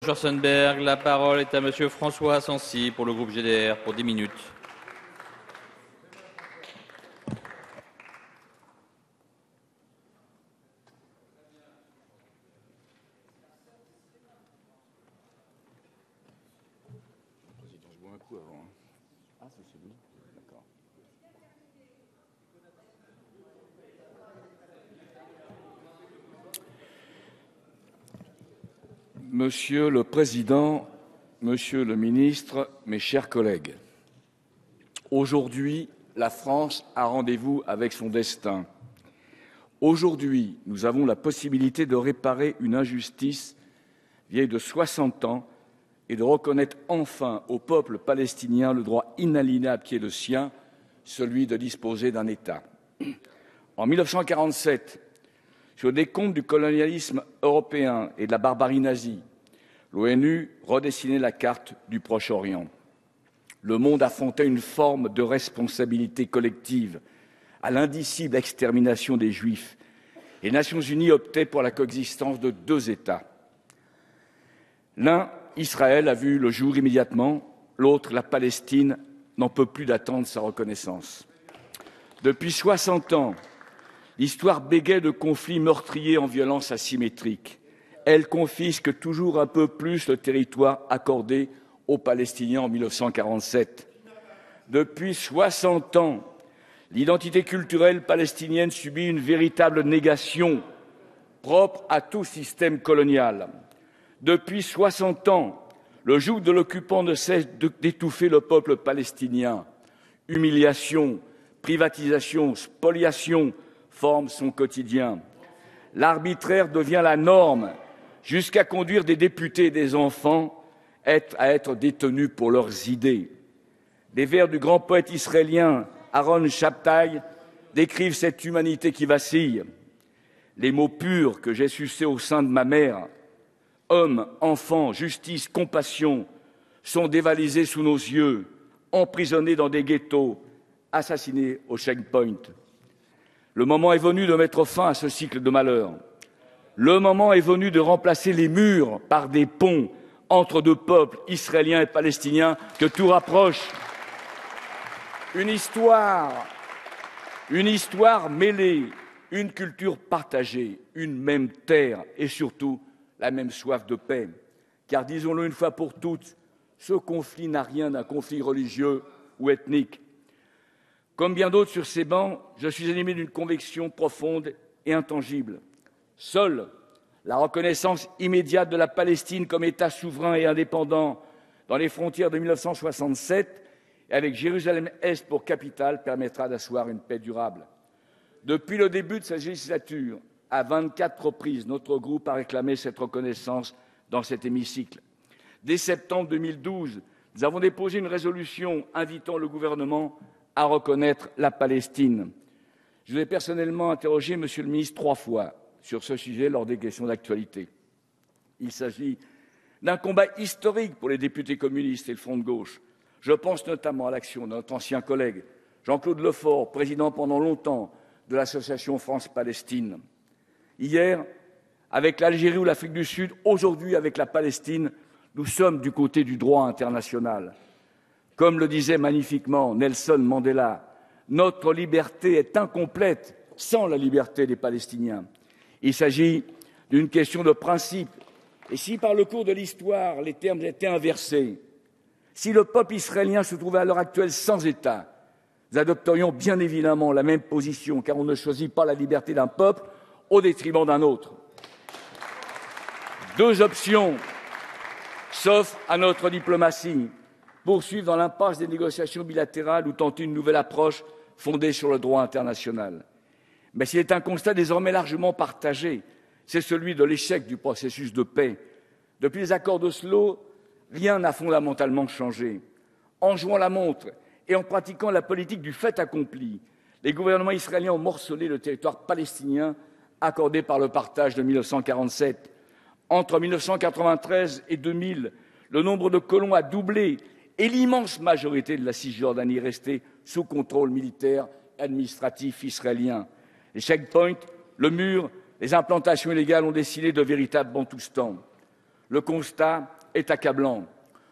Schwarzenberg. La parole est à Monsieur François Asensi pour le groupe GDR pour 10 minutes. Monsieur le Président, Monsieur le Ministre, mes chers collègues, aujourd'hui, la France a rendez-vous avec son destin. Aujourd'hui, nous avons la possibilité de réparer une injustice vieille de 60 ans et de reconnaître enfin au peuple palestinien le droit inaliénable qui est le sien, celui de disposer d'un État. En 1947, sur le décompte du colonialisme européen et de la barbarie nazie, l'ONU redessinait la carte du Proche-Orient. Le monde affrontait une forme de responsabilité collective à l'indicible extermination des Juifs. Les Nations unies optaient pour la coexistence de 2 États. L'un, Israël, a vu le jour immédiatement, l'autre, la Palestine, n'en peut plus d'attendre sa reconnaissance. Depuis 60 ans, l'histoire bégaie de conflits meurtriers en violence asymétrique. Elle confisque toujours un peu plus le territoire accordé aux Palestiniens en 1947. Depuis 60 ans, l'identité culturelle palestinienne subit une véritable négation propre à tout système colonial. Depuis 60 ans, le joug de l'occupant ne cesse d'étouffer le peuple palestinien. Humiliation, privatisation, spoliation forment son quotidien. L'arbitraire devient la norme, jusqu'à conduire des députés et des enfants à être détenus pour leurs idées. Des vers du grand poète israélien Aaron Shabtai décrivent cette humanité qui vacille. Les mots purs que j'ai sucés au sein de ma mère, hommes, enfants, justice, compassion, sont dévalisés sous nos yeux, emprisonnés dans des ghettos, assassinés au checkpoint. Le moment est venu de mettre fin à ce cycle de malheur. Le moment est venu de remplacer les murs par des ponts entre 2 peuples, israéliens et palestiniens, que tout rapproche. Une histoire mêlée, une culture partagée, une même terre et surtout la même soif de paix. Car disons-le une fois pour toutes, ce conflit n'a rien d'un conflit religieux ou ethnique. Comme bien d'autres sur ces bancs, je suis animé d'une conviction profonde et intangible. Seule la reconnaissance immédiate de la Palestine comme État souverain et indépendant dans les frontières de 1967 et avec Jérusalem-Est pour capitale permettra d'asseoir une paix durable. Depuis le début de cette législature, à 24 reprises, notre groupe a réclamé cette reconnaissance dans cet hémicycle. Dès septembre 2012, nous avons déposé une résolution invitant le gouvernement à reconnaître la Palestine. Je vous ai personnellement interrogé, Monsieur le ministre, 3 fois sur ce sujet lors des questions d'actualité. Il s'agit d'un combat historique pour les députés communistes et le Front de gauche. Je pense notamment à l'action de notre ancien collègue Jean-Claude Lefort, président pendant longtemps de l'association France-Palestine. Hier, avec l'Algérie ou l'Afrique du Sud, aujourd'hui avec la Palestine, nous sommes du côté du droit international. Comme le disait magnifiquement Nelson Mandela, notre liberté est incomplète sans la liberté des Palestiniens. Il s'agit d'une question de principe. Et si par le cours de l'histoire, les termes étaient inversés, si le peuple israélien se trouvait à l'heure actuelle sans État, nous adopterions bien évidemment la même position, car on ne choisit pas la liberté d'un peuple au détriment d'un autre. 2 options s'offrent à notre diplomatie. Poursuivre dans l'impasse des négociations bilatérales ou tenter une nouvelle approche fondée sur le droit international. Mais s'il est un constat désormais largement partagé, c'est celui de l'échec du processus de paix. Depuis les accords d'Oslo, rien n'a fondamentalement changé. En jouant la montre et en pratiquant la politique du fait accompli, les gouvernements israéliens ont morcelé le territoire palestinien accordé par le partage de 1947. Entre 1993 et 2000, le nombre de colons a doublé et l'immense majorité de la Cisjordanie est restée sous contrôle militaire et administratif israélien. Les checkpoints, le mur, les implantations illégales ont décidé de véritables bantoustans. Le constat est accablant.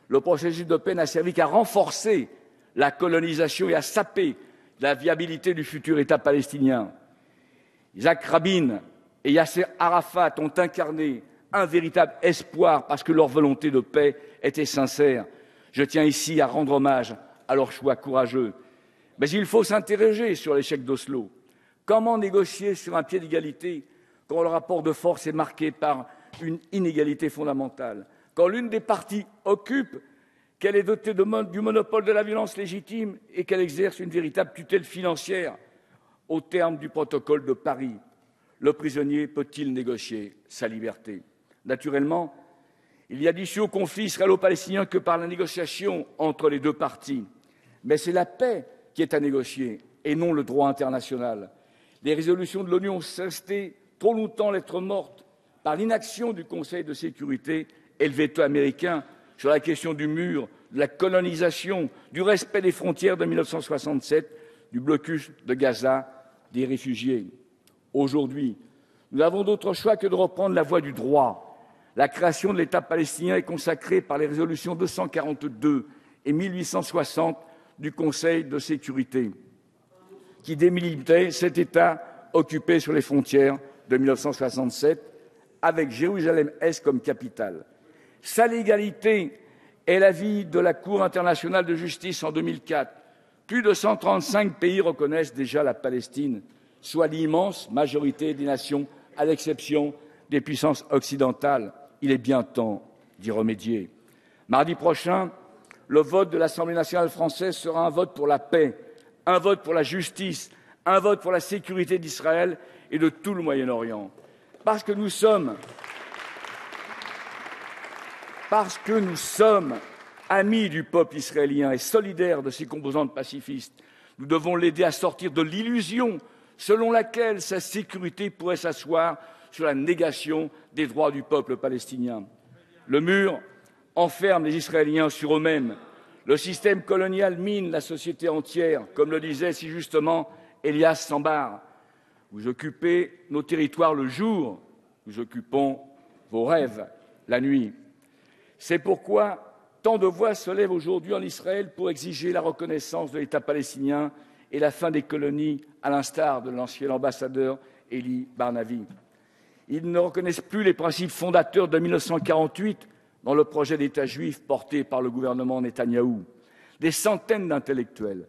Le processus de paix n'a servi qu'à renforcer la colonisation et à saper la viabilité du futur État palestinien. Isaac Rabin et Yasser Arafat ont incarné un véritable espoir parce que leur volonté de paix était sincère. Je tiens ici à rendre hommage à leur choix courageux. Mais il faut s'interroger sur l'échec d'Oslo. Comment négocier sur un pied d'égalité quand le rapport de force est marqué par une inégalité fondamentale, quand l'une des parties occupe, qu'elle est dotée du monopole de la violence légitime et qu'elle exerce une véritable tutelle financière au terme du protocole de Paris? Le prisonnier peut-il négocier sa liberté? Naturellement, il y a d'issue au conflit israélo-palestinien que par la négociation entre les deux parties. Mais c'est la paix qui est à négocier et non le droit international. Les résolutions de l'ONU ont resté trop longtemps lettre morte par l'inaction du Conseil de sécurité et le veto américain sur la question du mur, de la colonisation, du respect des frontières de 1967, du blocus de Gaza, des réfugiés. Aujourd'hui, nous n'avons d'autre choix que de reprendre la voie du droit. La création de l'État palestinien est consacrée par les résolutions 242 et 1860 du Conseil de sécurité, qui démilitaient cet État occupé sur les frontières de 1967, avec Jérusalem-Est comme capitale. Sa légalité est l'avis de la Cour internationale de justice en 2004. Plus de 135 pays reconnaissent déjà la Palestine, soit l'immense majorité des nations, à l'exception des puissances occidentales. Il est bien temps d'y remédier. Mardi prochain, le vote de l'Assemblée nationale française sera un vote pour la paix, un vote pour la justice, un vote pour la sécurité d'Israël et de tout le Moyen-Orient. Parce que nous sommes amis du peuple israélien et solidaires de ses composantes pacifistes, nous devons l'aider à sortir de l'illusion selon laquelle sa sécurité pourrait s'asseoir sur la négation des droits du peuple palestinien. Le mur enferme les Israéliens sur eux-mêmes. Le système colonial mine la société entière, comme le disait si justement Elias Sambar. Vous occupez nos territoires le jour, nous occupons vos rêves la nuit. C'est pourquoi tant de voix se lèvent aujourd'hui en Israël pour exiger la reconnaissance de l'État palestinien et la fin des colonies, à l'instar de l'ancien ambassadeur Eli Barnavi. Ils ne reconnaissent plus les principes fondateurs de 1948 dans le projet d'État juif porté par le gouvernement Netanyahou. Des centaines d'intellectuels,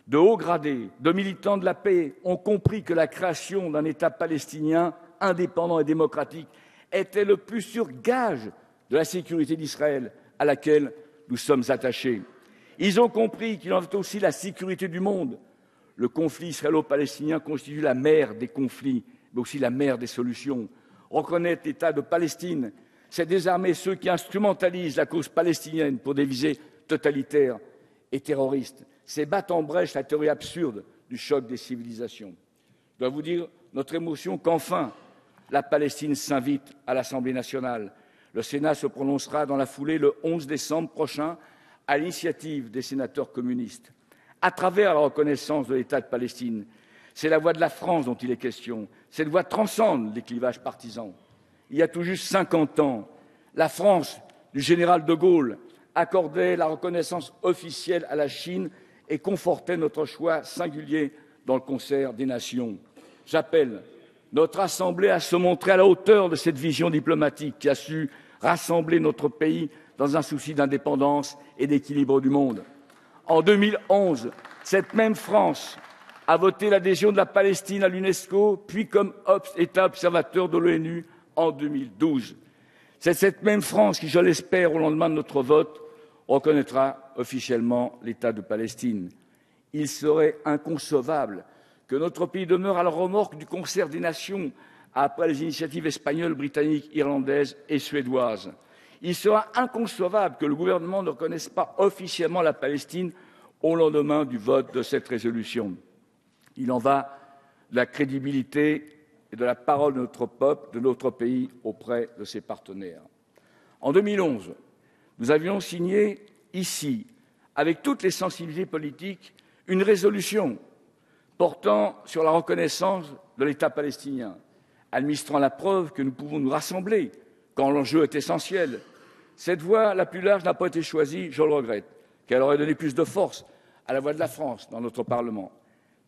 de hauts gradés, de militants de la paix ont compris que la création d'un État palestinien indépendant et démocratique était le plus sûr gage de la sécurité d'Israël, à laquelle nous sommes attachés. Ils ont compris qu'il en est aussi la sécurité du monde. Le conflit israélo-palestinien constitue la mère des conflits, mais aussi la mère des solutions. Reconnaître l'État de Palestine, c'est désarmer ceux qui instrumentalisent la cause palestinienne pour des visées totalitaires et terroristes. C'est battre en brèche la théorie absurde du choc des civilisations. Je dois vous dire notre émotion qu'enfin la Palestine s'invite à l'Assemblée nationale. Le Sénat se prononcera dans la foulée le 11 décembre prochain à l'initiative des sénateurs communistes. À travers la reconnaissance de l'État de Palestine, c'est la voix de la France dont il est question. Cette voix transcende les clivages partisans. Il y a tout juste 50 ans, la France du général de Gaulle accordait la reconnaissance officielle à la Chine et confortait notre choix singulier dans le concert des nations. J'appelle notre Assemblée à se montrer à la hauteur de cette vision diplomatique qui a su rassembler notre pays dans un souci d'indépendance et d'équilibre du monde. En 2011, cette même France a voté l'adhésion de la Palestine à l'UNESCO, puis comme État observateur de l'ONU en 2012. C'est cette même France qui, je l'espère, au lendemain de notre vote, reconnaîtra officiellement l'État de Palestine. Il serait inconcevable que notre pays demeure à la remorque du concert des nations après les initiatives espagnoles, britanniques, irlandaises et suédoises. Il sera inconcevable que le gouvernement ne reconnaisse pas officiellement la Palestine au lendemain du vote de cette résolution. Il en va de la crédibilité et de la parole de notre peuple, de notre pays auprès de ses partenaires. En 2011, nous avions signé ici, avec toutes les sensibilités politiques, une résolution portant sur la reconnaissance de l'État palestinien, administrant la preuve que nous pouvons nous rassembler quand l'enjeu est essentiel, Cette voie la plus large n'a pas été choisie, je le regrette, car elle aurait donné plus de force à la voix de la France dans notre Parlement.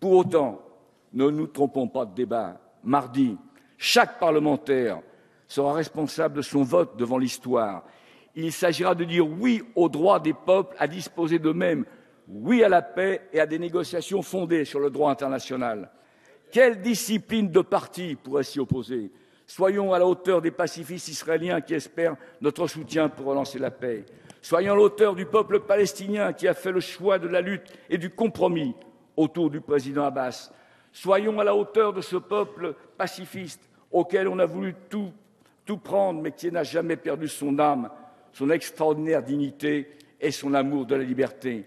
Pour autant, ne nous trompons pas de débat. Mardi, chaque parlementaire sera responsable de son vote devant l'histoire. Il s'agira de dire oui au droit des peuples à disposer d'eux-mêmes, oui à la paix et à des négociations fondées sur le droit international. Quelle discipline de parti pourrait s'y opposer? Soyons à la hauteur des pacifistes israéliens qui espèrent notre soutien pour relancer la paix. Soyons à la hauteur du peuple palestinien qui a fait le choix de la lutte et du compromis autour du président Abbas. Soyons à la hauteur de ce peuple pacifiste auquel on a voulu tout prendre, mais qui n'a jamais perdu son âme, son extraordinaire dignité et son amour de la liberté.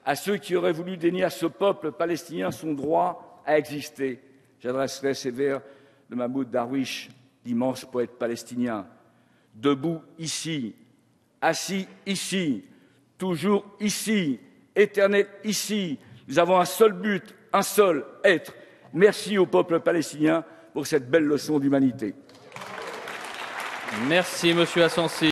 À ceux qui auraient voulu dénier à ce peuple palestinien son droit à exister, j'adresserai ces vers de Mahmoud Darwish, l'immense poète palestinien. Debout ici, assis ici, toujours ici, éternel ici, nous avons un seul but, un seul être. Merci au peuple palestinien pour cette belle leçon d'humanité. Merci, Monsieur Asensi.